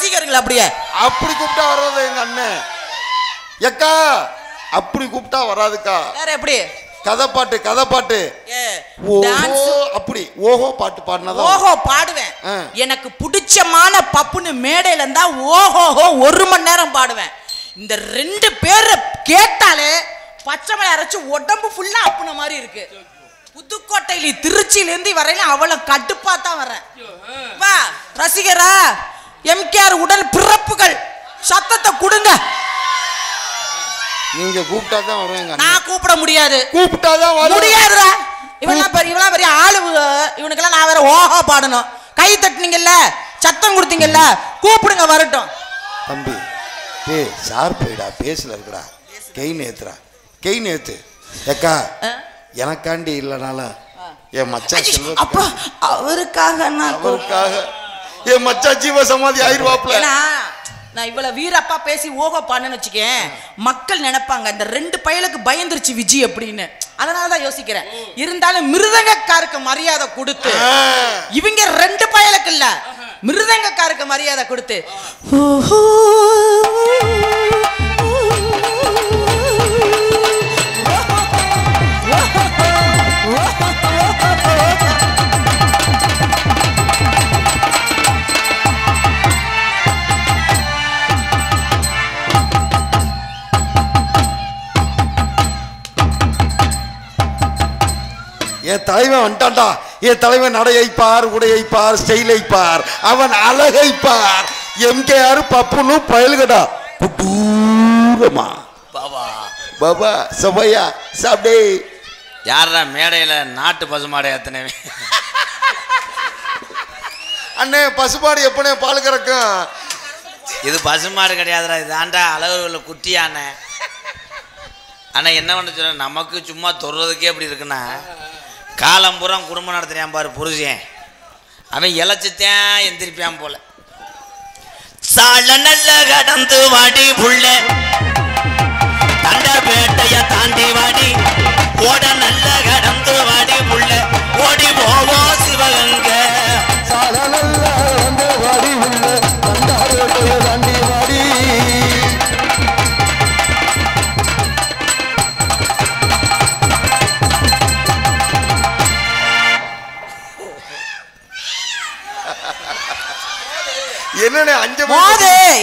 ரசிகர்கள் அப்படியே அப்படி கூப்பிட்டா வர்றது எங்க அண்ணன் எக்கா அப்படி கூப்பிட்டா வராதுக்கா வேற எப்படி கதை பாட்டு அப்படி ஓஹோ பாட்டு பாடினதா ஓஹோ பாடுவேன் எனக்கு பிடிச்சமான பப்புன்னு மேடையில இருந்தா ஓஹோஹோ 1 மணி நேரம் பாடுவேன் இந்த 2 பேரை கேட்டாலே பச்சை மலை அரைச்சு உடம்பு ஃபுல்லா அப்புன மாதிரி இருக்கு புதுக்கோட்டையில திருச்சியில இருந்து வரையில அவ்வளவு கடுப்பா தான் வரேன் வா ரசிகரா எம்கேஆர் உடல் பிறப்புகள் சத்தத்தை கொடுங்க நீங்க கூப்பிட்டா தான் வருவாங்க நான் கூப்பிட முடியாது கூப்பிட்டா தான் வர முடியாதுடா இவெல்லாம் பெரிய ஆளு இவனுக்கெல்லாம் நான் வேற ஓஹோ பாடணும் கை தட்டுனீங்கல்ல சத்தம் கொடுத்தீங்கல்ல கூப்பிடுங்க வரட்டும் தம்பி ஷார்ப்பைடா பேசல இருக்குடா கை நேத்து ஏக்கா எனக்காண்டி இல்லனாலும் என் மச்சான் அப்பா அவருக்காக என் மச்சான் ஜீவ சமாதி ஆயிருவாப்ல நான் இவ்வளவு வீரப்பா பேசி ஓஹோ பாடுன்னு வச்சுக்கேன் மக்கள் நினைப்பாங்க இந்த 2 பயலுக்கு பயந்துருச்சு விஜய் அப்படின்னு அதனாலதான் யோசிக்கிறேன் இருந்தாலும் மிருதங்கக்காருக்கு மரியாதை கொடுத்து இவங்க 2 பயலுக்கு இல்ல மிருதங்கக்காருக்கு மரியாதை கொடுத்து என் தலைவன் வந்துட்டான்டா என் தலைவன் நடையைப்பார் உடையைப்பார் ஸ்டைலைப்பார் அவன் அழகைப்பார் எம்கேஆர் பப்புன்னு பயலுகடா குட்டூரமா பாபா பாபா சபையா சாப்பிடே யாரா மேடையில் நாட்டு பசுமாடை எத்தனை அண்ணே பசுமாடு எப்பனே பால் கறக்கும் இது பசுமாடு கிடையாதுடா இது ஆண்டா அளவுல குட்டியானே ஆனால் என்ன பண்ண சொல்ல நமக்கு சும்மா தொடுறதுக்கே எப்படி இருக்குன்னா காலம்புறம் குடும்பம் நடத்துறியான் பாரு புருஷன் அவன் இழைச்சுத்தான் எந்திரிப்பான் போல சால நல்ல கடந்து வாடி புள்ள தண்ட பேட்டைய தாண்டி வாடி ஓட நல்ல கடந்து வாடி புள்ள ஓடி போவோம் சிவகங்க சால நல்ல கடந்து வாடி புள்ள தண்ட பேட்டைய தாண்டி வாடி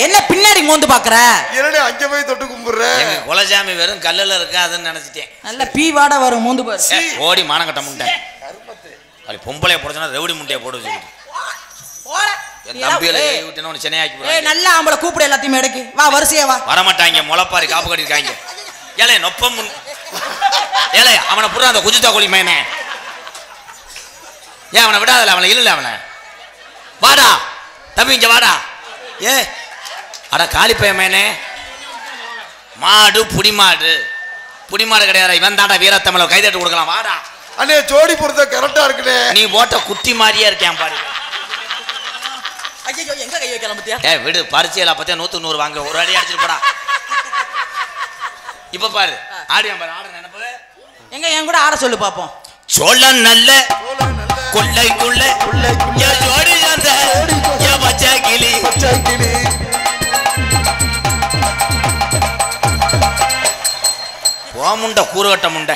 என்ன பின்னாடி மோந்து பாக்குற என்னடே அஞ்ச போய் தொட்டு கும்பிடுற குலசாமி வெறும் கல்லுல இருக்கு அதுன்னு நினைச்சிட்டேன் நல்ல பீவாட வரும் மோந்து பாரு ஓடி மானங்கட்ட முண்டை அப்படி பொம்பளைய போடுச்சுன்னா ரெவடி முண்டையை போட்டு வச்சுக்கிட்டு தம்பியில விட்டு சென்னையாக்கி நல்ல ஆம்பளை கூப்பிடு எல்லாத்தையும் மேடைக்கு வா வரிசையா வா வரமாட்டாங்க முளைப்பாரி காப்பு கட்டிருக்காங்க ஏலே நொப்பம் ஏலே அவனை புறா அந்த குஜித்தா கோழி மேனே ஏன் அவனை விடாதல அவனை இல்ல அவனை வாடா தம்பி இங்க வாடா ஏ அட காளிப்பைய மேனே மாடு புடிமாடு கிடையாது இவன் தாண்டா வீரத்தமிழ கைதட்டு கொடுக்கலாம் வாடா அண்ணே ஜோடி பொறுத்த கரெக்டா இருக்குனே நீ போட்ட குட்டி மாதிரியே இருக்கேன் பாரு ஐயோ எங்க கை வைக்கலாம் பத்தியா ஏய் விடு பரிச்சையில பத்தியா 100 100 வாங்க ஒரு அடி அடிச்சிட்டு போடா இப்ப பாரு ஆடியாம் பாரு ஆட நினைப்பு எங்க என் கூட ஆட சொல்லு பாப்போம் சோழ நல்ல கொள்ளைக்குள்ள என் ஜோடி அந்த என் பச்சை கிளி முண்டை கூறுகட்ட முண்டை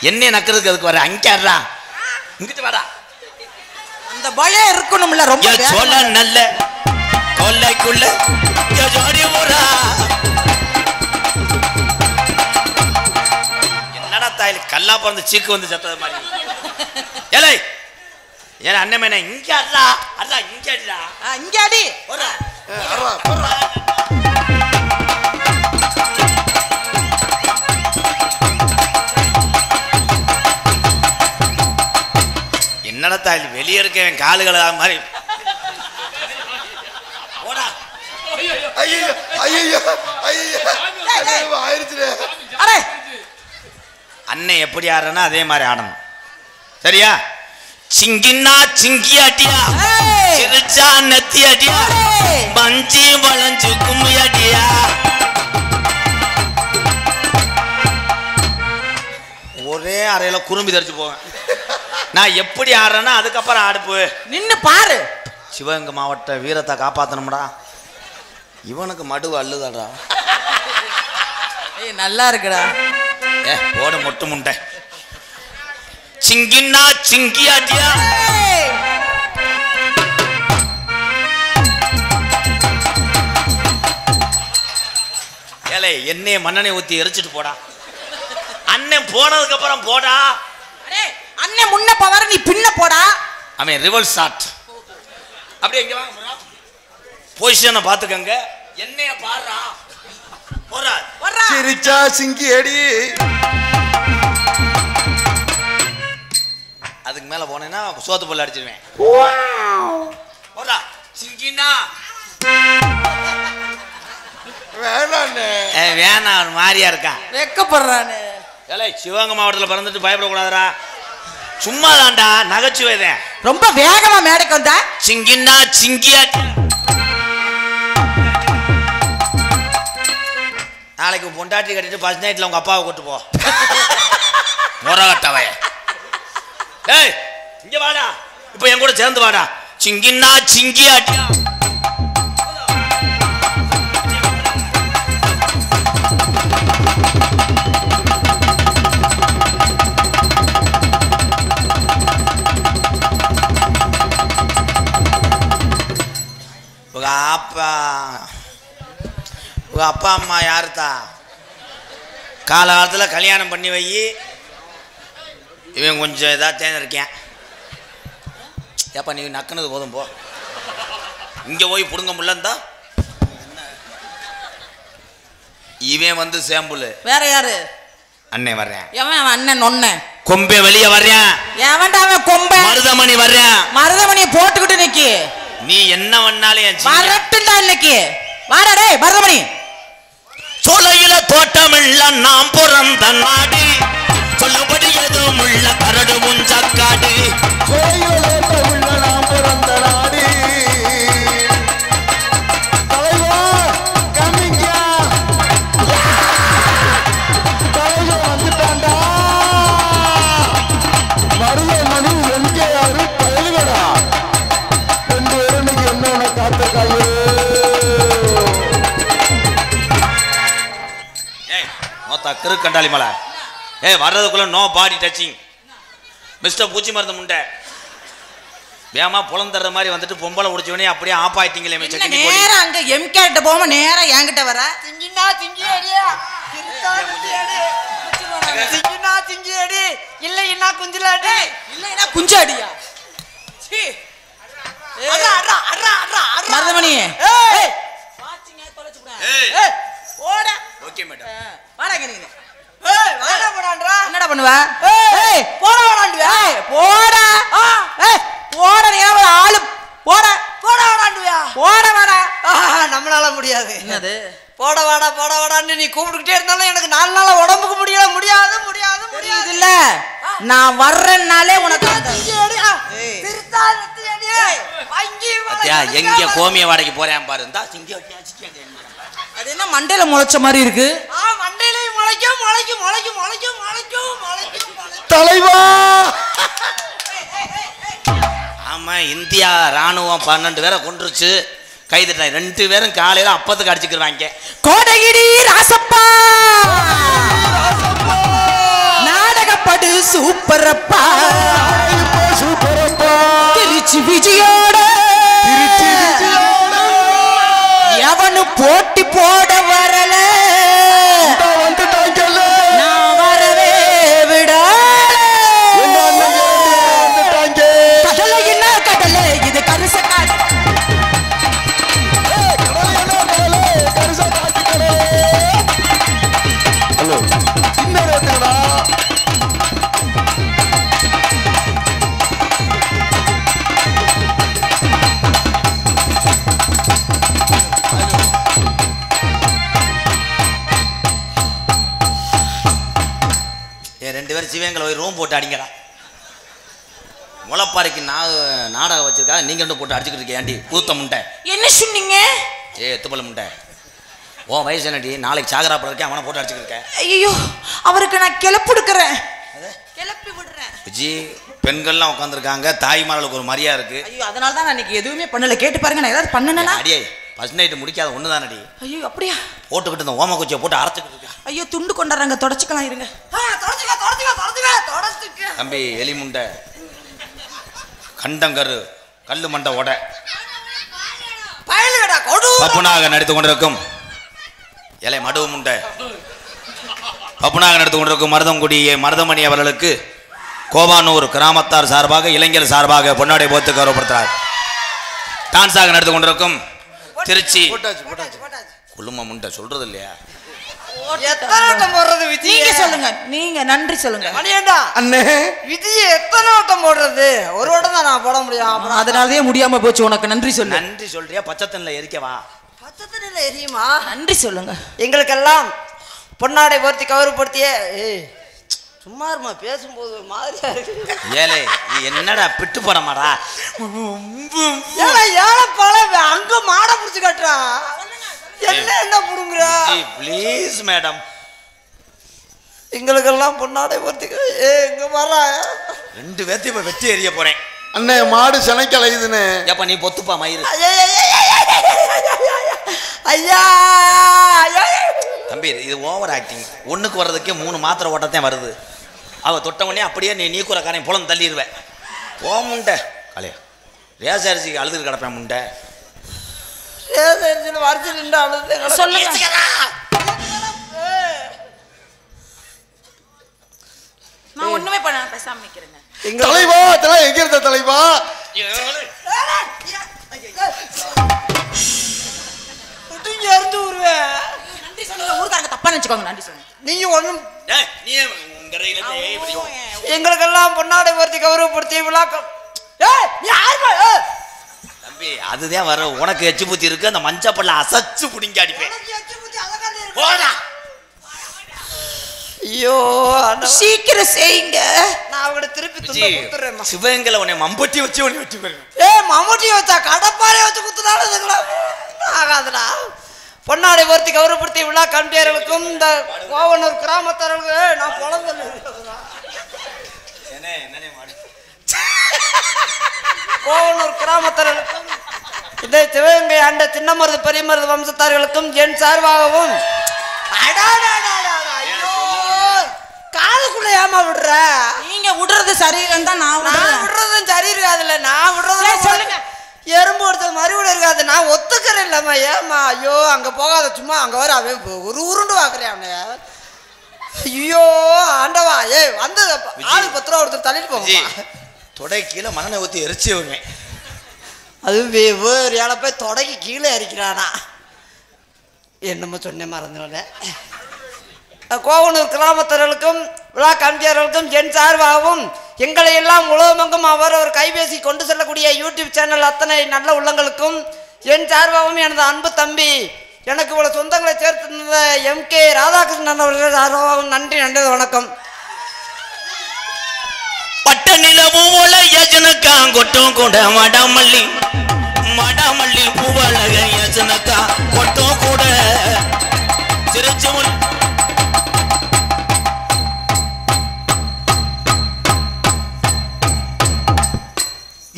என்ன நக்கிறதுக்கு அதுக்கு வர அங்கேறா இங்கிட்டு வாடா அந்த பயம் இருக்கணும்ல ரொம்ப சோழ நல்ல கொள்ளைக்குள்ள என் ஜோடி ஊரா என்னடா தாயில் கல்லா பிறந்து சீக்கு வந்து செத்தது மாதிரி ஏலே ஏன் அண்ணன் இங்க அடா அடா இங்க அடிடா இங்க அடி போடா என்னடா தாயில் வெளியே இருக்கேன் காலுகளை மாதிரி போடா ஐயோ ஐயோ ஐயோ ஆயிருச்சுடே அடே அண்ணன் எப்படி ஆடுறனா அதே மாதிரி ஆடணும் சரியா சிங்கின்னா சிங்கி அடியா சிரிச்சா நத்தி அடியா பஞ்சி வளைஞ்சு கும்மி அடியா ஒரே அறையில குறும்பி தரிச்சு போவேன் நான் எப்படி ஆடுறேன்னா அதுக்கப்புறம் ஆடுப்பு நின்னு பாரு சிவகங்கை மாவட்ட வீரத்தை காப்பாற்றணும்டா இவனுக்கு மடு அள்ளுதாடா. ஏய் நல்லா இருக்குடா. போட மொட்டு முண்டை. சிங்கின்னா சிங்கியாட்டியா. ஏலே எண்ணெயை மண்ணெண்ணெய் ஊத்தி எரிச்சிட்டு போடா. அண்ணன் போனதுக்கு அப்புறம் போடா. அண்ணன் முன்ன பவர நீ பின்ன போடா. அவன் ரிவர்ஸ் ஷாட். அப்படியே இங்க வாங்க. பொசிஷனை பாத்துக்கங்க. எண்ணெய பாடுறா. போறா. சிரிச்சா சிங்கி அடி. அதுக்கு மேல போனேன்னா சோத்து பொல்ல அடிச்சிருவேன். போறா. சிங்கினா வேணாண்ணே. வேணாம், அவன் மாறியா இருக்கான். வெக்கப்படுறானே. ஏலே சிவகங்கை மாவட்டத்தில் பிறந்துட்டு பயப்படக்கூடாதுடா. சும்மா தான்டா, நகைச்சுவைதான். ரொம்ப வேகமா மேடைக்கு வந்தா. சிங்கின்னா சிங்கியா. நாளைக்கு பொண்டாட்டி கட்டிட்டு ஃபர்ஸ்ட் நைட்ல உங்க அப்பாவை கூட்டு போ. முறகட்டவை. ஏய் இங்க வாடா. இப்போ என் கூட சேர்ந்து வாடா. சிங்கின்னா சிங்கியாட்டியா. உங்க அப்பா அம்மா யாருத்தா? காலகாலத்தில் கல்யாணம் பண்ணி வை. இவன் கொஞ்சம் இதாக தேர்ந்திருக்கேன். ஏப்பா நீ நக்குனது போதும் போ. இங்கே போய் பிடுங்க முடியலந்தா. இவன் வந்து சேம்புல். வேற யாரு? அண்ணன் வர்றேன். எவன் அவன் அண்ணன் நொன்ன? கொம்பே வெளியே வர்றேன். எவன்டா அவன் கொம்பை? மருதமணி வர்றேன். மருதமணியை போட்டுக்கிட்டு நிக்கி. நீ என்ன பண்ணாலும் வரட்டுண்டா இன்னைக்கு. வாடா மருதமணி. சோலையில தோட்டமில்ல நாம் பிறந்த நாடு. சொல்லுபடி எதுவும் உள்ள கரடு முஞ்சக்காடு. சோலையில தோட்டமில்ல நாம் பிறந்த நாடு. தலைவா கமிங்கயா. தலைவா வந்துட்டான்டா. மருதமணி எம்கேஆர் பயலுகடா. 2 பேரும் இன்னைக்கு என்ன காத்துக்காயோ. கிருக்கண்டாளி மலை. வர்றதுக்குள்ள நோ பாடி டச்சிங். மிஸ்டர் பூச்சி மருந்து முண்டை. வேமா புலந்தர்ற மாதிரி வந்துட்டு பொம்பளை உடிச்சவனே அப்படியே ஆப் ஆயிட்டீங்களே. நேரா அங்க எம்கே கிட்ட போகாம நேரா என்கிட்ட வர. சிங்கினா சிங்கி அடியா. சிங்கினா சிங்கி அடி. இல்லைன்னா குஞ்சிலாடி. இல்லைன்னா குஞ்சாடியா. மருதமணி. ஓடா. Okay madam. வாடா நீங்க. வாடா போடான்றா. என்னடா பண்ணுவ? போடா வாடாண்டுவே. போடா. போடா நீ ஒரு ஆளு. போடா போடா வாடாண்டுவே. போடா வாடா. நம்மளால முடியாது. என்னது? போட வாடான்னு நீ கூப்பிட்டுக்கிட்டே இருந்தாலும் எனக்கு 4 நாளா உடம்புக்கு முடியாது. இல்ல நான் வர்றேன்னாலே உனக்கு எங்க கோமிய வாடகைக்கு போறேன் பாரு. அது என்ன மண்டையில முளைச்ச மாதிரி இருக்கு? மண்டையிலையும் முளைக்கும். தலைவா. ஆமா இந்தியா ராணுவம் 12 பேரை கொன்றுச்சு. கைதிட்டாங்க. 2 பேரும் காலையில அப்பத்துக்கு அடிச்சுக்கிறாங்க. கோடகிரி ராசப்பா நாடகப்படு சூப்பரப்பா. திருச்சி விஜயோட எவனு போட்டி போட வரல. நான் வரவே விட. கடலை என்ன கடலை இது கருசக்காடு. சிவங்களை போய் ரூம் போட்டு அடிங்கடா. முளைப்பாறைக்கு நாடகம் வச்சிருக்கா. நீங்க 2 போட்டு அடிச்சுக்கிட்டு இருக்கேன்டி பூத்த முண்டை. என்ன சொன்னீங்க? எத்துப்பல முண்டை. உன் வயசு என்னடி? நாளைக்கு சாகராப்பட இருக்கேன். அவனை போட்டு அடிச்சுக்கிட்டு இருக்கேன். ஐயோ அவருக்கு நான் கிளப்பிடுக்கிறேன். கிளப்பி விடுறேன். விஜி பெண்கள்லாம் உட்காந்துருக்காங்க. தாய்மார்களுக்கு ஒரு மரியாதை இருக்கு. ஐயோ அதனால தான் நான் இன்னைக்கு எதுவுமே பண்ணல. கேட்டு பாருங்க நான் ஏதாவது பண்ணனா. அடியே ஃபர்ஸ்ட் நைட்டு முடிக்காத ஒன்று தானடி. ஐயோ அப்படியா? போட்டுக்கிட்டு இந்த ஓம குச்சியை போட்டு அரைச்சிக்கிட்டு இருக்கா. ஐயோ துண்டு கொண்டாடுறாங்க, தொடச்சிக்கலாம் இருங்க. தம்பி எலி முண்டை கண்டங்கரு கல்லு மண்டை உடை பப்புனாக நடித்து கொண்டிருக்கும் இலை மடுவு முண்டை பப்புனாக நடித்து கொண்டிருக்கும் மருதமணி அவர்களுக்கு கோவானூர் கிராமத்தார் சார்பாக இளைஞர் சார்பாக பொன்னாடை போத்து கௌரவப்படுத்துகிறார். டான்ஸாக நடந்து கொண்டிருக்கும் திருச்சி குழும முண்டை சொல்றது இல்லையா? நீங்க சொல்லுங்க, நீங்க நன்றி சொல்லுங்க. அண்ணே விதியை எத்தனை வட்டம் போடுறது? ஒரு வட்டம் தான் நான் போட முடியும். அதனாலயே முடியாம போச்சு. உனக்கு நன்றி சொல்லு. நன்றி சொல்றியா? பச்சத்தன்ல எரிக்கவா? பச்சத்தன்ல எரியுமா? நன்றி சொல்லுங்க. எங்களுக்கெல்லாம் பொன்னாடை போர்த்தி கௌரவப்படுத்திய சும்மா இருமா, பேசும்போது மாதிரியா இருக்கு. ஏலே நீ என்னடா பிட்டு படமாடா? ஏழை பழம் அங்க மாட புடிச்சு காட்டுறா. என்ன புடுங்குறா? Please madam. எங்களுக்கெல்லாம் பொன்னாடை போர்த்தி எங்க வர 2 பேர்த்தையும் இப்ப வெட்டி எறிய போறேன். அண்ணே மாடு செனைக்கு அலையுதுன்னு. எப்ப நீ பொத்துப்பா மயிறு. ஐயா தம்பி இது ஓவர் ஆக்டிங். ஒண்ணுக்கு வர்றதுக்கே 3 மாத்திரை ஓட்டத்தான் வருது. அவ தொட்ட உடனே அப்படியே நீ நீக்குறக்காரன் புலம் தள்ளிடுவேன். ஓ முண்டை கலையா ரேச அரிசிக்கு அழுது கிடப்பேன் முண்டை. சொல்லுங்க. நான் ஒண்ணுமே பண்ண பேசாம நிக்கிறேங்க. தலைவா இதெல்லாம் எங்க இருந்த தலைவா? நன்றி சொல்லுங்க. ஊருக்காரங்க தப்பா நினைச்சுக்கோங்க. நன்றி சொல்லுங்க. நீங்க ஒண்ணும் நீ எங்களுக்கெல்லாம் பொன்னாடை போர்த்தி கௌரவப்படுத்திய விழாக்கள். தம்பி அதுதான் வர உனக்கு எச்சு புத்தி இருக்கு. அந்த மஞ்சப்பள்ள அசச்சு புடிங்க அடிப்பேன். ஐயோ சீக்கிரம் செய்யுங்க. நான் அவங்கள திருப்பி கொடுத்துறேன். சிவகங்கல உன்னை மம்பட்டி வச்சு உன்னை வெட்டி போயிருவேன். மம்முட்டி வச்சா கடப்பாறை வச்சு குத்துனாலும் ஆகாதுடா. பொன்னாடை போர்த்தி கௌரவப்படுத்திய விழா கமிட்டியாளர்களுக்கும் இந்த கோவனூர் கிராமத்தார்களுக்கு நான் பொழந்து கோவனூர் கிராமத்தார்களுக்கும் இந்த சிவகங்கை ஆண்ட சின்னமருது பெரியமருது வம்சத்தார்களுக்கும் என் சார்பாகவும் காதுக்குள்ள ஏமா விடுற? நீங்க விடுறது சரியில்லைன்னு தான் நான் விடுறதும் சரி இருக்காதுல்ல. நான் விடுறது சொல்லுங்க. எறும்பு ஒருத்தர் மறுவிட இருக்காது. நான் ஒத்துக்கிறேன் இல்லம்மா. ஏமா ஐயோ அங்க போகாத, சும்மா அங்க வர அவன் ஒரு உருண்டு பாக்குறேன் அவனைய. ஐயோ ஆண்டவா வந்து ஆளு 10 ரூபா ஒருத்தர் தள்ளிட்டு போங்க. தொடை கீழே மண்ணை ஊற்றி எரிச்சு வருவேன். அது வேறு ஏழை போய் தொடக்கி கீழே எரிக்கிறானா என்னமோ சொன்னேன் மறந்துடுறேன். கோவனூர் கிராமத்தர்களுக்கும் விழா கமிட்டியாளர்களுக்கும் என் சார்பாகவும் எங்களை எல்லாம் உலகமெங்கும் அவர் ஒரு கைபேசி கொண்டு செல்லக்கூடிய யூடியூப் சேனல் அத்தனை நல்ல உள்ளங்களுக்கும் என் சார்பாகவும் எனது அன்பு தம்பி எனக்கு இவ்வளவு சொந்தங்களை சேர்த்திருந்த MK ராதாகிருஷ்ணன் அவர்கள் சார்பாகவும் நன்றி நன்றி வணக்கம். பட்ட நிலவும் யஜனக்கா கொட்டும் கூட மடாமல்லி பூவழக யஜனக்கா கொட்டும் கூட திருச்செவல்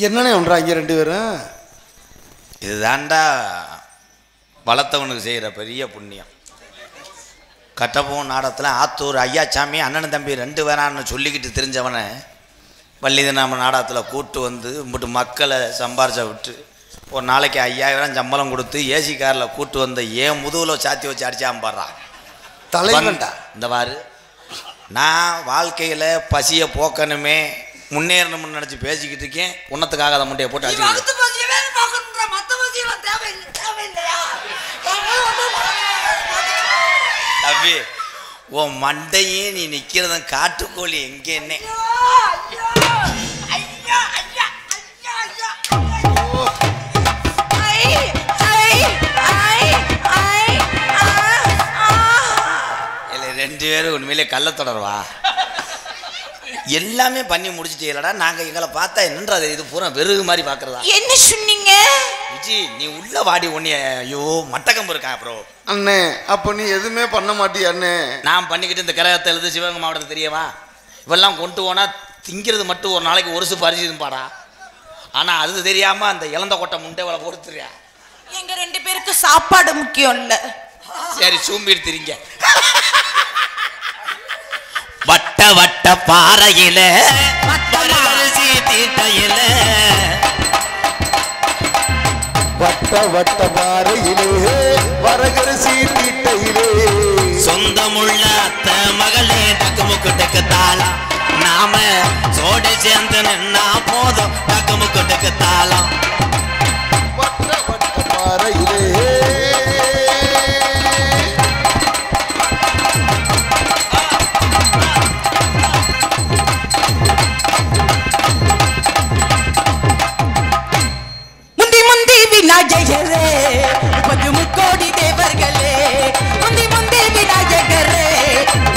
என்னன்னே ஒன்றாங்க 2 பேரும்? இதுதாண்டா வளர்த்தவனுக்கு செய்கிற பெரிய புண்ணியம். கட்டப்போம் நாடகத்தில் ஆத்தூர் ஐயாச்சாமி அண்ணன் தம்பி 2 பேரான்னு சொல்லிக்கிட்டு தெரிஞ்சவனை வள்ளிதினாம நாடகத்தில் கூட்டு வந்து இம்பிட்டு மக்களை சம்பாரிச்ச விட்டு ஒரு நாளைக்கு 5000 சம்பளம் கொடுத்து ஏசி காரில் கூட்டு வந்த ஏன் முதுகில் சாத்தி வச்சு அடிச்சாம்பாடுறான் தலைவன்டா. இந்த வாரு நான் வாழ்க்கையில் பசியை போக்கணுமே முன்னேறணும்னு நினச்சி பேசிக்கிட்டு இருக்கேன். உன்னத்துக்காக அதை முட்டையை போட்டு அடிச்சுக்கிட்டு தம்பி உன் மண்டையே நீ நிற்கிறதும் காட்டுக்கோழி எங்கே என்ன இல்லை 2 பேரும் உண்மையிலே கள்ள தொடர்வா எல்லாமே பண்ணி முடிச்சிட்டீங்களடா. நாங்கள் எங்களை பார்த்தா என்னன்றது இது பூரா வெறுகு மாதிரி பார்க்குறதா? என்ன சொன்னீங்க விஜி நீ உள்ள வாடி ஒன்னிய. ஐயோ மட்டக்கம்பு இருக்கான் அப்புறம் அண்ணே. அப்போ நீ எதுவுமே பண்ண மாட்டியா அண்ணே? நான் பண்ணிக்கிட்டு இந்த கிரகத்தை எழுது சிவகங்கை மாவட்டத்தை தெரியவா இவெல்லாம் கொண்டு போனால் திங்கிறது மட்டும் ஒரு நாளைக்கு ஒரு சுப்பு அரிசி பாடா. ஆனால் அது தெரியாமல் அந்த இளந்த கொட்டை முண்டை போடுத்துறியா? எங்க 2 பேருக்கு சாப்பாடு முக்கியம் இல்ல. சரி சூம்பிட்டு திரிங்க. வட்ட வட்ட பாறையில வரகரிசி தீட்டையில வட்ட வட்ட பாறையிலே வரகரிசி தீட்டையிலே சொந்தமுள்ள அத்த மகளே டக்குமுக்கு டக்கு தாளம் நாம சோடு சேர்ந்து நின்னா போதும் டக்குமுக்கு டக்கு தாளம் வட்ட வட்ட பாறையிலே விநாயகரே 30 கோடி தேவர்களே முந்தி முந்தி விநாயகரே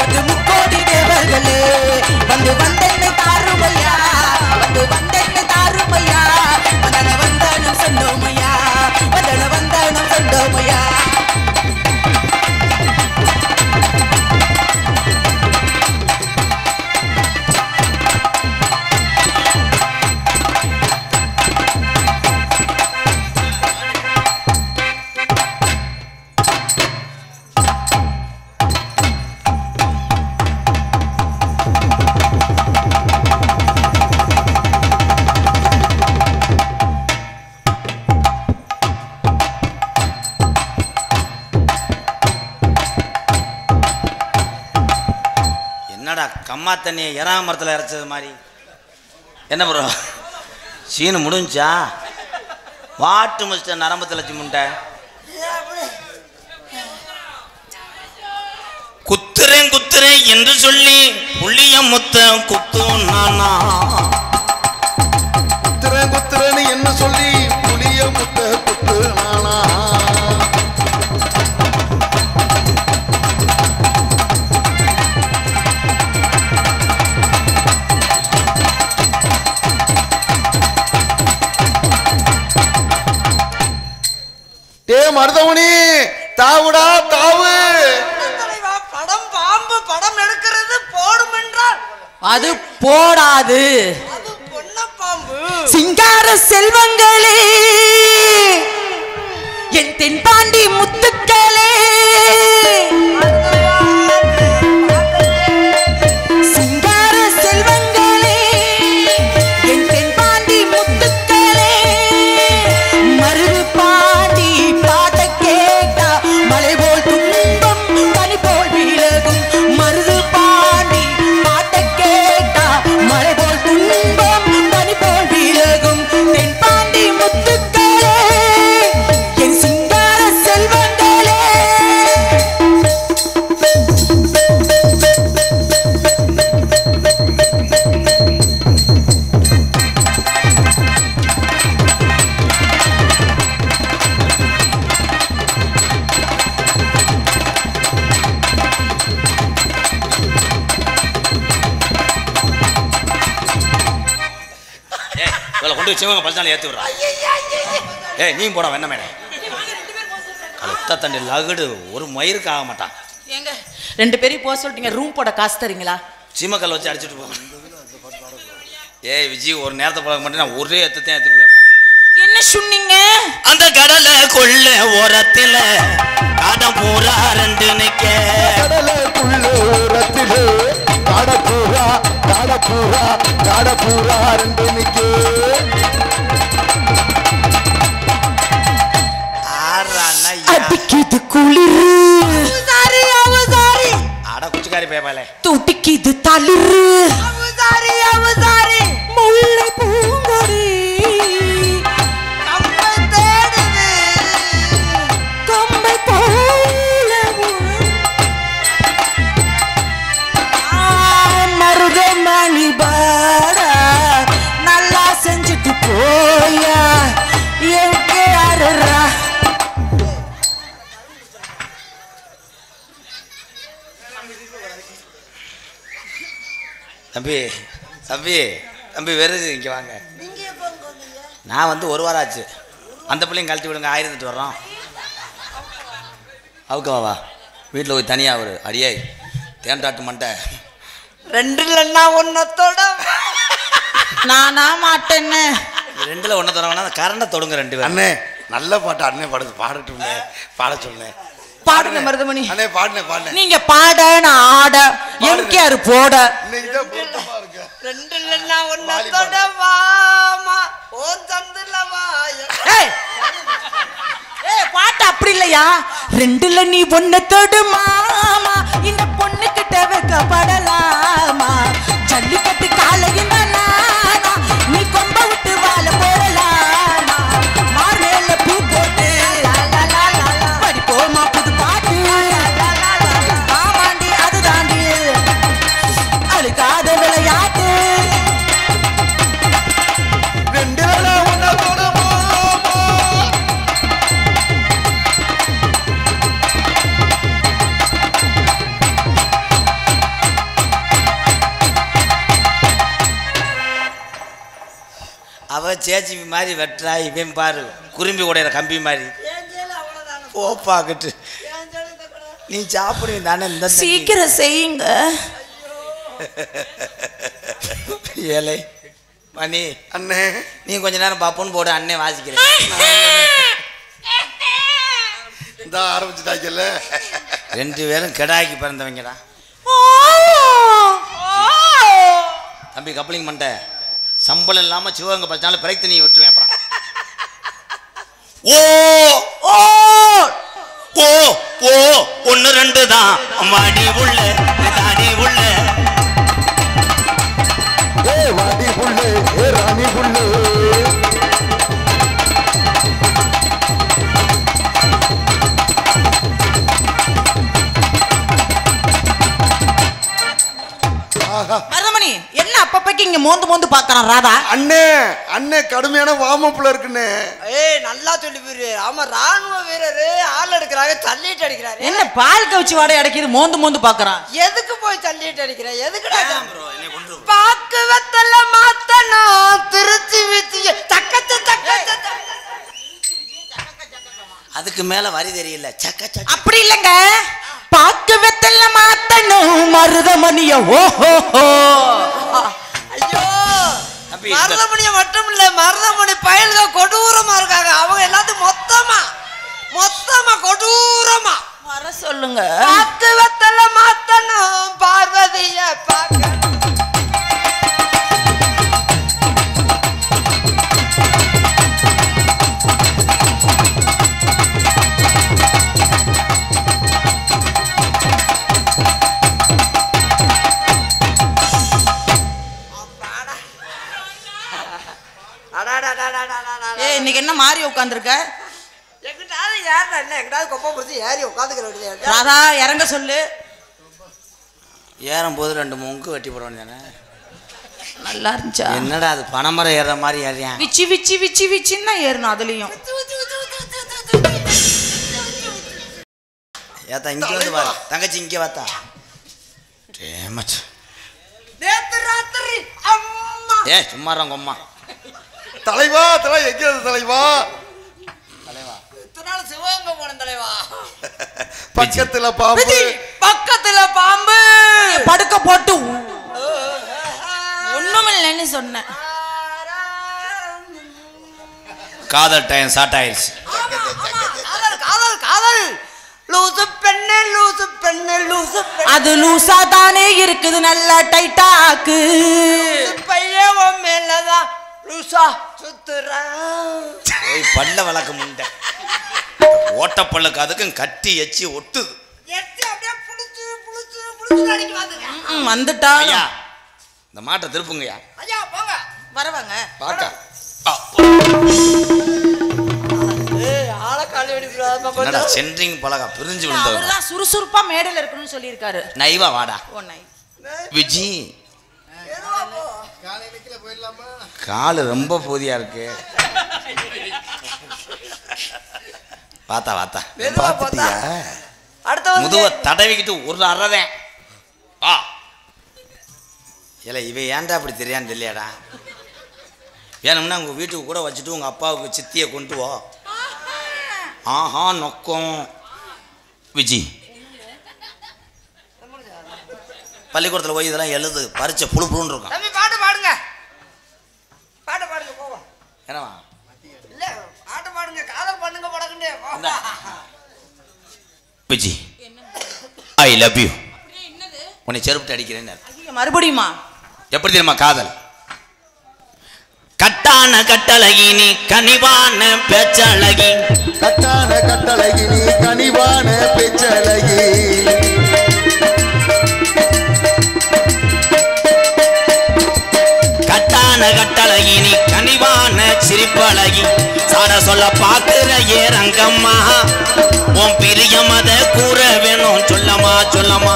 30 கோடி தேவர்களே வந்து வந்தென்னை தாருமையா வந்து வந்தென்னை தாருமையா வந்தன வந்தனம் சொன்னோமையா வந்தன வந்தனம் சொன்னோமையா கம்மா தண்ணியை எறா மரத்தில் இறைச்சது மாதிரி. என்ன ப்ரோ சீனு முடிஞ்சா? வாட்டு மிஸ்டர் நரம்பத்தில் வச்சு முண்டை குத்துறேன் குத்துறேன் என்று சொல்லி புள்ளிய முத்த குத்தும் நானா குத்துறேன் குத்துறேன்னு என்ன சொல்லி புளிய முத்த குத்து நானா மருதமணி தாவுடா தாவு. படம் பாம்பு படம் எடுக்கிறது போடும் என்றால் அது போடாது. அது பொன்ன பாம்பு. சிங்கார செல்வங்களே என் தென்பாண்டி முத்துக்களே சிங்கார செல்வங்களே என் தென்பாண்டி முத்துக்களே மருது பாண்டி பாட்ட கேட்டா மலை போல் துன்பம் பனி போல் விலகும் மருது பாண்டி பாட்ட கேட்டா மலை போல் துன்பம் பனி போல் விலகும் தென்பாண்டி முத்துக்களே என் சிங்கார செல்வங்களே. கொண்டு வச்சவங்க பல்சாலை ஏற்றி விட்றான். ஏய் நீ போட வேணாம் மேடம் கழுத்த தண்டி லகுடு ஒரு மயிருக்கு ஆக மாட்டான். ஏங்க 2 பேரையும் போக சொல்லிட்டீங்க, ரூம் போட காசு தரீங்களா? சீமக்கல் வச்சு அடிச்சுட்டு போவேன். ஏய் விஜய் ஒரு நேரத்தை போட மாட்டேன் நான் ஒரே எத்தத்தையும் ஏற்றி போடுறேன். என்ன சொன்னீங்க? அந்த கடலை கொள்ள ஓரத்தில் காடம் பூரா 2 நிக்க கடலைக்குள்ள ஓரத்திலே காடப்பூரா காடப்பூரா காடப்பூரா 2 நிக்க அடிக்குது குளிரு அவதாரி அவதாரி அட குச்சிக்காரி பேபாலே துடிக்குது தளிரு அவதாரி அவதாரி முல்லை பூங்கொடி கம்பை தேடுது கம்பை போலவும் மருதமணி பாடா நல்லா செஞ்சுட்டு போயா எங்கே யாருரா தம்பி தம்பி தம்பி வெறுது இங்கே வாங்க. நான் வந்து 1 வாரம் ஆச்சு. அந்த பிள்ளைங்க கழட்டி விடுங்க 1000 வர்றோம். அவுக்கவா வீட்டில் போய் தனியாக ஒரு அடியே தேன்டாட்டு மண்டை 2 இல்லைன்னா ஒன்னத்தோட நானா மாட்டேன்னு 2ல் 1 தரவனா கரண்டை தொடுங்க 2 பேரும். அண்ணே நல்ல பாட்டு அண்ணே பாடுது பாடட்டும்னே பாட சொன்னேன் பாடுங்க மருதமணி. அண்ணே பாடுனே நீங்க பாட நான் ஆட எம்கேஆர் போட. இன்னைக்கு தான் பொருத்தமா இருக்கு. ரெண்டுல ஒன்னத்தோட வாமா ஓ தந்துல வாயா. பாட்டு அப்படி இல்லையா? ரெண்டுல நீ ஒன்னத்தோடு மாமா இந்த பொண்ணு கிட்ட வைக்கப்படலாமா? ஜல்லிக்கட்டு காலையில் நீ கொம்ப விட்டு வாழ போடலாமா? மார்மேல பூ போட்டு படிப்போமா புது பாட்டு. ஆமாண்டி அது தாண்டி அழுக்காத விளையாட்டு. அவ சேச்சி மாதிரி வெட்டுறா, இவன் பாரு குறும்பி உடையிற கம்பி மாதிரி போப்பாக்கிட்டு. நீ சாப்பிடுவீங்க தானே? இந்த சீக்கிரம் செய்யுங்க. ஏழை மணி அண்ணே நீ கொஞ்ச நேரம் பாப்போன்னு போடு, அண்ணே வாசிக்கிறேன். இந்த ஆரம்பிச்சுட்டாங்கல்ல. 2 பேரும் கெடாக்கி பிறந்தவங்கடா. தம்பி கப்ளிங் பண்ணிட்ட சம்பளம் இல்லாம சிவகங்கை படிச்சாலும் பிறகு தண்ணி விட்டுருவேன். அப்புறம் ஓ ஓ ஓ ஓ 1 2 தான் மாடி உள்ள தாடி உள்ள வாடி புள்ளு ராணி புள்ளு. மருதமணி என்ன அப்பப்பைக்கு இங்க மோந்து பாக்குறான் ராதா? அண்ணே கடுமையான வாமப்புல இருக்குன்னு. நல்லா சொல்லி போயிரு. ஆமா ராணுவ வீரரு ஆள் எடுக்கிறாங்க தள்ளிட்டு அடிக்கிறாரு. என்ன பால் கவிச்சு வாடை அடைக்குது மோந்து பாக்குறான்? எதுக்கு போய் தள்ளிட்டு அடிக்கிற? எதுக்குடா பாக்கு வெத்தல மாத்தணும் திருச்சி விச்சி தக்கச்ச தக்கச்ச. அதுக்கு மேல வரி தெரியல. சக்க சக்க அப்படி இல்லங்க, பாக்கு வெத்தல மாத்தணும் மருதமணிய. ஓஹோ ஐயோ மருதமணிய மட்டும் இல்ல, மருதமணி பயல்க கொடூரமா இருக்காங்க. அவங்க எல்லாத்தையும் மொத்தமா கொடூரமா வர சொல்லுங்க. பாக்கு வெத்தல மாத்தணும் பார்வதிய பாக்க. இன்னைக்கு என்ன மாறி உட்காந்துருக்க? ராதா இறங்க சொல்லு. ஏறும் போது 2 முங்கு வெட்டி போடுவான் தானே. நல்லா இருந்துச்சா? என்னடா அது பனைமரம் ஏற மாதிரி ஏறியான். விச்சி விச்சி விச்சி விச்சின்னு தான் ஏறணும். அதுலயும் ஏத்தா இங்க வந்து பாரு தங்கச்சி, இங்க வாத்தா. ஏ சும்மாறாங்க அம்மா. தலைவா எங்க தலைவா? சிவகங்கை போன தலைவா. பக்கத்துல பாம்பு படுக்க போட்டு ஒண்ணுமில்லைன்னு சொன்னேன். காதல் டைம் ஸ்டார்ட் ஆயிடுச்சு. காதல் லூசு பெண்ணே லூசு பெண்ணே லூசு. அது லூசா தானே இருக்குது, நல்லா டைட்டாக்கு. பையன் மேலதான் லூசா சுத்துறா. பல்ல வழக்க முண்டை ஓட்டப்பல்லுக்கு அதுக்கும் கட்டி எச்சி ஒட்டுது. வந்துட்டா இந்த மாட்டை திருப்புங்கய்யா. வரவாங்க பாக்கா சென்ட்ரிங் பழகா பிரிஞ்சு விழுந்தவர். சுறுசுறுப்பா மேடையில் இருக்கணும்னு சொல்லியிருக்காரு. நைவா வாடா விஜி. காலு ரொம்ப போதியா இருக்கு. வாத்தா முதுவ தடவிக்கிட்டு ஒரு அறதேன். இல்லை இவ ஏன்டா அப்படி தெரியான்னு தெரியலடா. வேணும்னா உங்க வீட்டுக்கு கூட வச்சுட்டு உங்க அப்பாவுக்கு சித்தியை கொண்டு வா. ஆஹா நொக்கம் விஜி. பள்ளிக்கூடத்தில் போய் இதெல்லாம் எழுது பறிச்ச புழு புழுன்னு இருக்கும். பாட்டு பாடுங்க போவா. என்னவா இல்ல பாட்டு பாடுங்க. காதல் விஜி ஐ லவ் யூ. உன்னை செருப்பு அடிக்கிறேன்னு மறுபடியுமா? எப்படி தெரியுமா காதல்? கட்டான கட்டழகி நீ கனிவான பேச்சழகி. கட்டான கட்டழகி நீ கனிவான பேச்சழகி. கட்டான கட்டழகி நீ கனிவான சிரிப்பழகி. சாட சொல்ல பாக்குற ஏ ரங்கம்மா, உன் பிரியமத கூற வேணும் சொல்லமா சொல்லமா.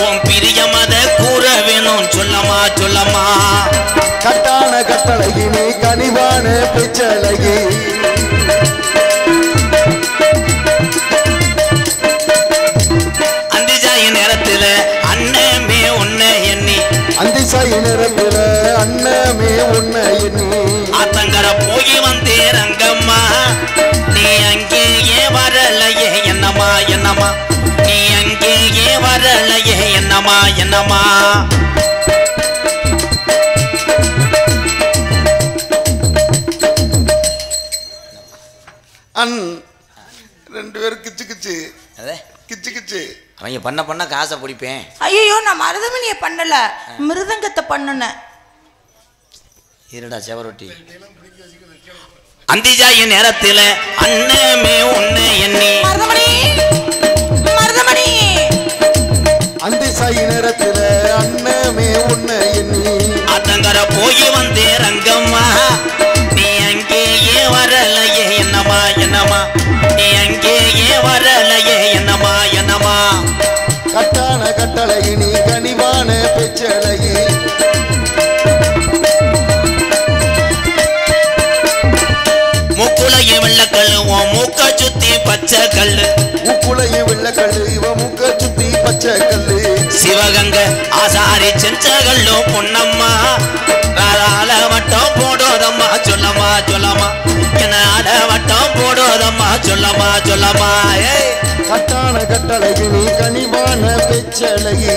உன் பிரியமத கூற வேணும் சொல்லமா சொல்லமா. கட்டான கட்டழகி நீ கனிவான பேச்சழகி. அந்திசாயி நேரத்துல அண்ணமே உன்னை எண்ணி. அந்திசாயி நேரத்துல அண்ணமே உன்னை எண்ணி. ஆத்தங்கர போய் வந்தே ரங்கம்மா, நீ அங்கேயே வரலையே என்னமா என்னமா. நீ அங்கேயே வரலையே என்னமா என்னமா. ரெண்டு பேரும் கிச்சு கிச்சு கிச்சு கிச்சு. அவங்க பண்ண காசை பிடிப்பேன். ஐயோ நான் மருதமணியை பண்ணல, மிருதங்கத்தை பண்ணுன. இருடா செவரொட்டி. அந்திஜாய நேரத்துல அண்ணமே உன்னை எண்ணி. மருதமணி மருதமணி. அந்திசாயி நேரத்துல அண்ணமே உன்னை எண்ணி. ஆத்தங்கர போய் வந்தே ரங்கம்மா, நீ அங்கேயே வரலையே என்னமா என்னமா. நீ அங்கேயே வரலையே என்னமா என்னமா. கட்டான கட்டழகி நீ கனிவான பேச்சழகி. முக்குளையும் வெள்ளக்கல்லு உன் மூக்க சுத்தி பச்சை கல்லு. முக்குளையும் வெள்ளக்கல்லு இவ மூக்க சுத்தி பச்சை கல்லு. சிவகங்க ஆசாரி செஞ்சகல்லு பொன்னம்மா, ராதால வட்டம் போடுவதம்மா சொல்லமா சொல்லமா. என்ன அட வட்டம் போடுவதம்மா சொல்லமா சொல்லமா. கட்டான கட்டழகி நீ கனிவான பேச்சழகி.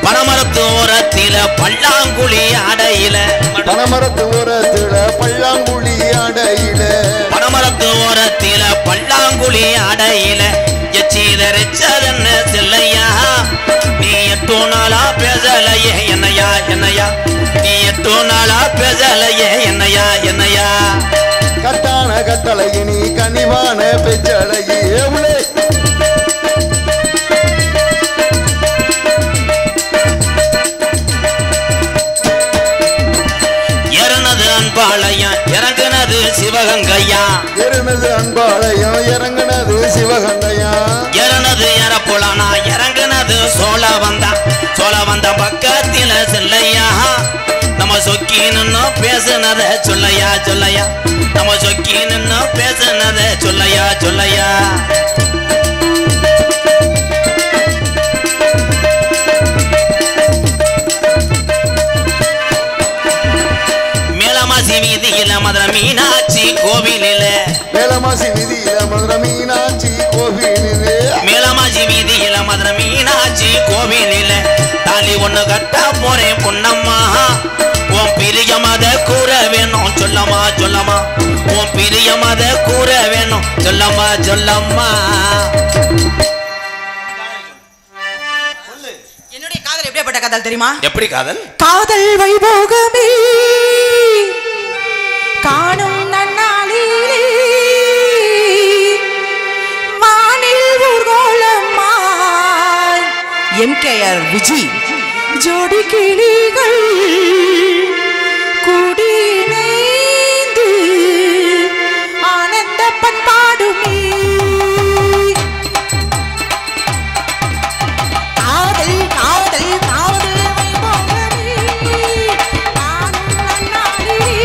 பனமரத்து ஓரத்தில பல்லாங்குழி அடையில. பனமரத்து ஓரத்தில பல்லாங்குழி அடையில. பனமரத்து ஓரத்தில பல்லாங்குழி அடையில. எச்சீதரிச்சதென்ன செல்லையா, நீ 8 நாளா பேசலையே என்னையா என்னையா. நீ 8 நாளா பேசலையே என்னையா என்னையா. கட்டான கட்டழகி நீ கனிவான பேச்சழகி. ஏறினது அன்பாளையம் இறங்குனது சிவகங்கையா. ஏறினது அன்பாளையம் இறங்குனது சிவகங்கையா. ஏறினது ஏறப்புலனா இறங்குனது சோழ வந்த பக்கத்தில செல்லையா. நம்ம சொக்கி நின்னு பேசுனத சொல்லையா சொல்லையா. நம்ம சொக்கி நின்னு பேசுனத சொல்லையா சொல்லையா. மேலமாசி வீதியில மதுரை மீனாட்சி கோவிலில. மேலமாசி வீதியில மதுரை மீனாட்சி கோவிலிலே. மேலமாசி வீதியில மதுரை மீனாட்சி கோவிலில. தாலி ஒண்ணு கட்ட போறேன் பொன்னம்மா, உன் பிரியமத கூற வேணும் சொல்லமா சொல்லமா. உன் பிரியமத கூற வேணும் சொல்லமா சொல்லம்மா. என்னுடைய காதல் எப்படிப்பட்ட காதல் தெரியுமா? எப்படி காதல்? காதல் வைபோகமே காணும் நன்னாளிலே வானில் ஊர்கோலமாய் எம்கேஆர் விஜி ஜோடி கிளிகள் கூடி இணைந்து ஆனந்த பண்பாடுமே. காதல் காதல் காதல் வைபோகமே காணும் நன்னாளிலே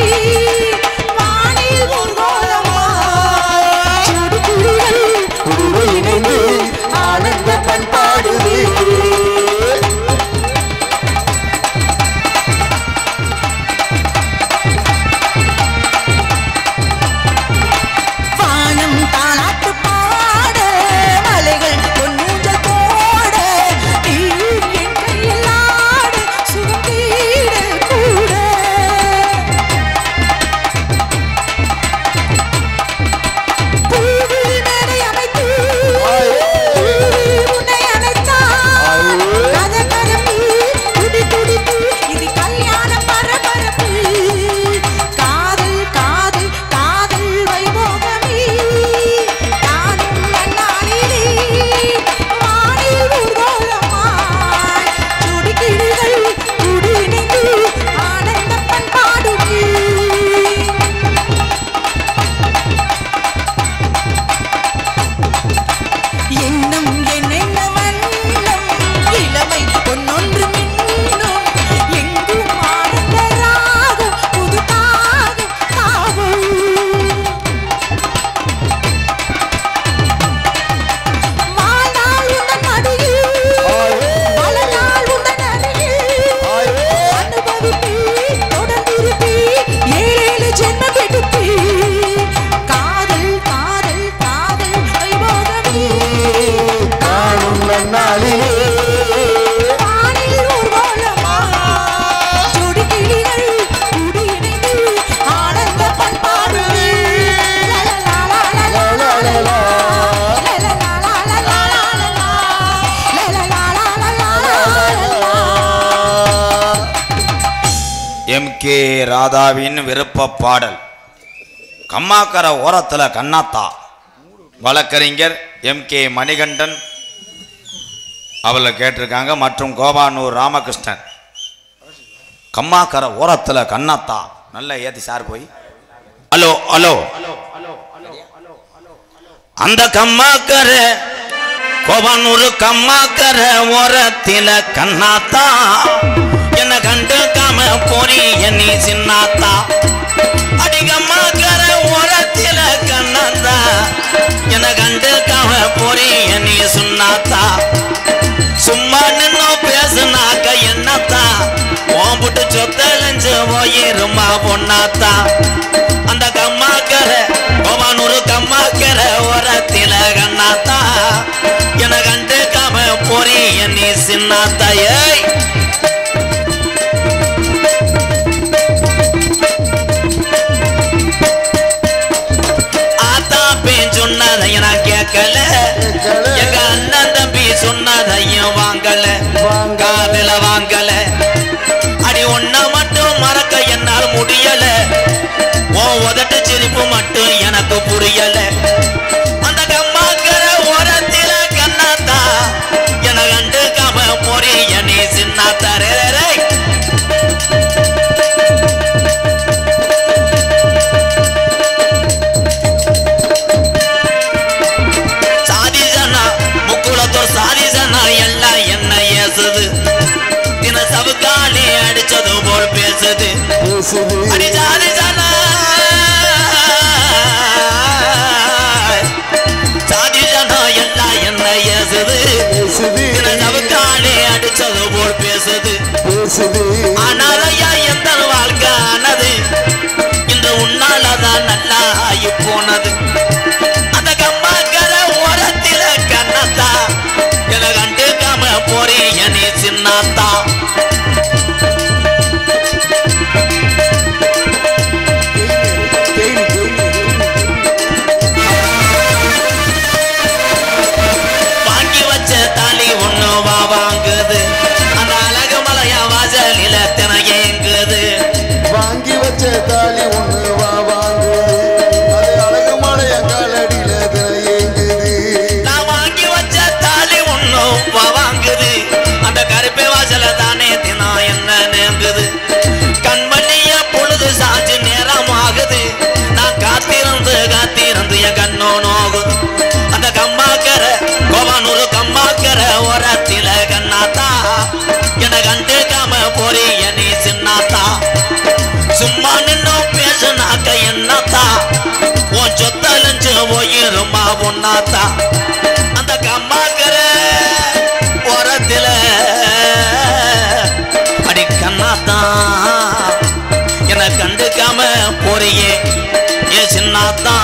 வானில் ஊர்கோலமாய் ஜோடி கிளிகள் கூடி இணைந்து ஆனந்த பண்பாடுமே. எம்.கே. ராதாவின் விருப்ப பாடல் கம்மாக்கர ஓரத்தில் கண்ணாத்தா. வழக்கறிஞர் எம்.கே. மணிகண்டன் அவளை கேட்டிருக்காங்க. மற்றும் கோபானூர் ராமகிருஷ்ணன். கம்மாக்கர ஓரத்தில் கண்ணாத்தா. நல்லா ஏத்தி சார் போய் ஹலோ ஹலோ. அந்த கம்மாக்கர கோபானூர் கம்மாக்கர ஓரத்தில கண்ணாத்தா என்ன கண்டுக்காம போறி நீ சின்னாத்தா. அடி கம்மாக்கர ஓரத்தில கண்ணாத்தா என்ன கண்டுக்காம போறி நீ சுண்ணாத்தா. சும்மா நின்னு பேசுனாக்க என்னத்தா ஓம்புட்டு சொத்தலைஞ்சு போயிருமா பொண்ணாத்தா. அந்த கம்மாக்கர கோபானூர் கம்மாக்கர ஓரத்தில கண்ணாத்தா என கண்டுக்காம போறி நீ சின்னாத்தா. ஏய் ஆத்தா பேன் சொன்னதைய நான் கேட்கல, எங்க அண்ணன் தம்பி சொன்னதையும் வாங்கல, காதல வாங்கல. அடி ஒன்ன மட்டும் மறக்க என்னால் முடியல, ஓ உதட்டு சிரிப்பு மட்டும் எனக்கு புரியல. அந்த கம்மாக்கர ஓரத்தில கண்ணாத்தா என கண்டுக்காம போறி நீ சின்னாத்தா. சாதிசனா முக்குளத்தோர் சாதிசனா எல்லாம் என்ன ஏசுது, தின சவுக்காலே அடிச்சது போல் பேசுது. அடி சாதிசனா சாதிசனா எல்லாம் என்ன ஏசுது, தின சவுக்காலே அடிச்சது போல் பேசுது. ஆனாலையா எந்த வாழ்க்கை ஆனது, இன்று உன்னாலதான் நல்லா ஆகி போனது. அந்த கம்மாக்கர ஓரத்தில கண்ணாத்தா என கண்டுக்காம போறி நீ சின்னாத்தா. வாங்கி வச்ச தாலி ஒண்ணு வா வாங்குது, அந்த அழகு மலையா வாசலில தினையேங்குது. வாங்கி வச்ச தாலி ஒண்ணு வா வாங்குது, அது அழகு மலைய காலடியில தினையேங்குது. நான் வாங்கி வச்ச தாலி ஒண்ணு வா வாங்குது, அந்த கருப்பை வாசல தானே தினம் என்ன நேங்குது. கண்மணிய பொழுது சாஞ்சு நேரம் ஆகுது, நான் காத்திருந்து காத்திருந்து என் கண்ணோ நோகுது. அந்த கம்மாக்கர கோபானூர் கம்மாக்கர ஓரத்தில கண்ணாத்தா என கண்டுக்காம போறி நீ சின்னாத்தா. சும்மா நின்னு பேசுனாக்க என்னத்தா உன் சொத்தலைஞ்சு போயிருமா பொண்ணாத்தா. அந்த கம்மாக்கர ஓரத்தில அடி கண்ணாத்தா என கண்டுக்காம போறியே ஏ சின்னாத்தா.